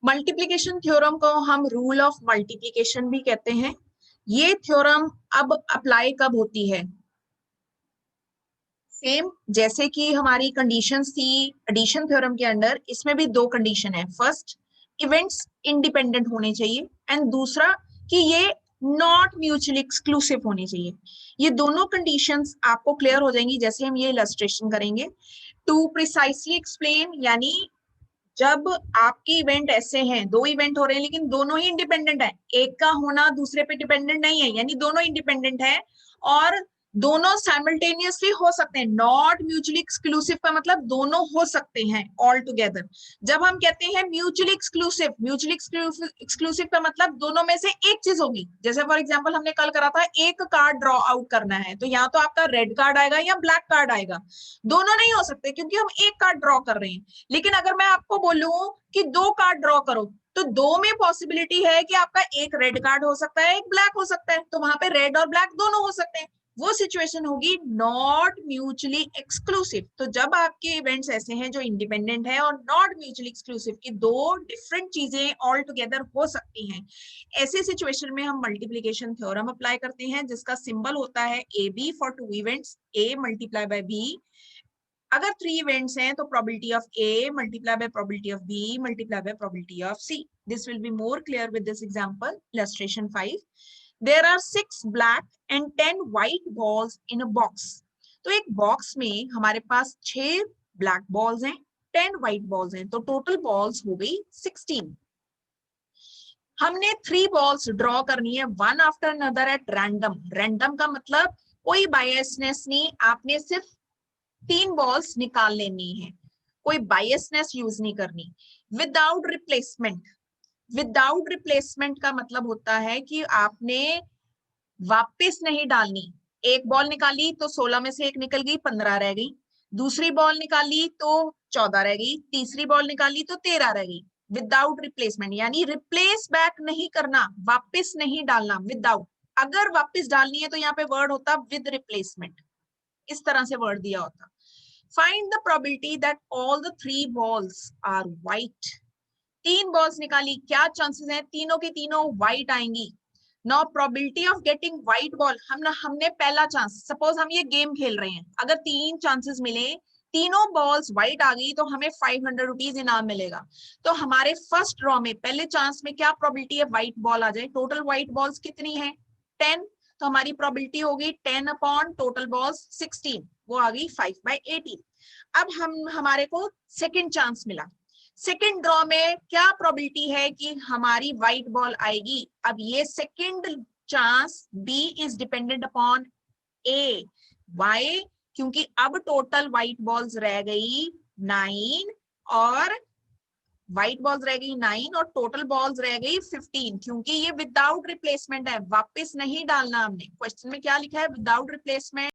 Multiplication theorem को हम rule of multiplication भी कहते हैं। ये थ्योरम अब अप्लाई कब होती है? सेम जैसे कि हमारी कंडीशंस थी एडिशन थ्योरम के अंडर, इसमें भी दो कंडीशन है। फर्स्ट, इवेंट्स इंडिपेंडेंट होने चाहिए, एंड दूसरा कि ये नॉट म्यूचुअली एक्सक्लूसिव होने चाहिए। ये दोनों कंडीशंस आपको क्लियर हो जाएंगी जैसे हम ये इलस्ट्रेशन करेंगे। टू प्रिसाइसली एक्सप्लेन, यानी जब आपके इवेंट ऐसे हैं, दो इवेंट हो रहे हैं लेकिन दोनों ही इंडिपेंडेंट है, एक का होना दूसरे पे डिपेंडेंट नहीं है, यानी दोनों इंडिपेंडेंट है और दोनों साइमल्टेनियसली हो सकते हैं। नॉट म्यूचुअली एक्सक्लूसिव का मतलब दोनों हो सकते हैं ऑल टुगेदर। जब हम कहते हैं म्यूचुअली एक्सक्लूसिव, म्यूचुअली एक्सक्लूसिव का मतलब दोनों में से एक चीज होगी। जैसे फॉर एग्जांपल हमने कल करा था, एक कार्ड ड्रॉ आउट करना है तो या तो आपका रेड कार्ड आएगा या ब्लैक कार्ड आएगा, दोनों नहीं हो सकते क्योंकि हम एक कार्ड ड्रॉ कर रहे हैं। लेकिन अगर मैं आपको बोलूं कि दो कार्ड ड्रॉ करो, तो दो में पॉसिबिलिटी है कि आपका एक रेड कार्ड हो सकता है, एक ब्लैक हो सकता है, तो वहां पे रेड और ब्लैक दोनों हो सकते हैं। वो सिचुएशन होगी नॉट म्यूचुअली एक्सक्लूसिव। तो जब आपके इवेंट्स ऐसे हैं जो इंडिपेंडेंट है और नॉट म्यूचुअली एक्सक्लूसिव की दो डिफरेंट चीजें ऑल टुगेदर हो सकती हैं, ऐसे सिचुएशन में हम मल्टीप्लीकेशन थ्योरम अप्लाई करते हैं जिसका सिंबल होता है A B for two events, A multiply by B. अगर थ्री इवेंट्स हैं तो probability of A multiply by probability of B multiply by probability of C. This will be more clear with this example, illustration 5. There are 6 black and 10 white balls in a box. तो एक box में हमारे पास 6 black balls हैं, 10 white balls हैं, तो total balls हो गई 16। हमने 3 बॉल्स ड्रॉ करनी है one after another at random. Random का मतलब कोई बायसनेस नहीं, आपने सिर्फ 3 बॉल्स निकाल लेनी है, कोई बायसनेस यूज नहीं करनी। विदाउट रिप्लेसमेंट, विदाउट रिप्लेसमेंट का मतलब होता है कि आपने वापस नहीं डालनी। एक बॉल निकाली तो 16 में से एक निकल गई, 15 रह गई। दूसरी बॉल निकाली तो 14 रह गई, तीसरी बॉल निकाली तो 13 रह गई। विदाउट रिप्लेसमेंट यानी रिप्लेस बैक नहीं करना, वापस नहीं डालना, विदाउट। अगर वापस डालनी है तो यहाँ पे वर्ड होता विद रिप्लेसमेंट, इस तरह से वर्ड दिया होता। Find the probability that all the 3 balls are white. 3 balls निकाली, क्या चांसेस हैं तीनों की तीनों व्हाइट आएंगी। Now probability of getting white ball, हमने पहला चांस, सपोज हम ये गेम खेल रहे हैं, अगर 3 चांसेस मिले, तीनों बॉल्स व्हाइट आ गई तो हमें 500 रुपीज इनाम मिलेगा। तो हमारे फर्स्ट ड्रॉ में पहले चांस में क्या प्रोबेबिलिटी है व्हाइट बॉल आ जाए? टोटल व्हाइट बॉल्स कितनी है? 10। तो हमारी प्रोबेबिलिटी होगी 10 अपॉन टोटल बॉल्स 16, वो आ गई 5/18। अब हमारे को सेकेंड चांस मिला, सेकेंड ड्रॉ में क्या प्रोबेबिलिटी है कि हमारी व्हाइट बॉल आएगी? अब ये second chance B is dependent upon A. Why? क्योंकि अब टोटल व्हाइट बॉल्स रह गई 9 और व्हाइट बॉल्स रह गई 9 और टोटल बॉल्स रह गई 15, क्योंकि ये विदाउट रिप्लेसमेंट है, वापस नहीं डालना हमने। क्वेश्चन में क्या लिखा है? Without replacement.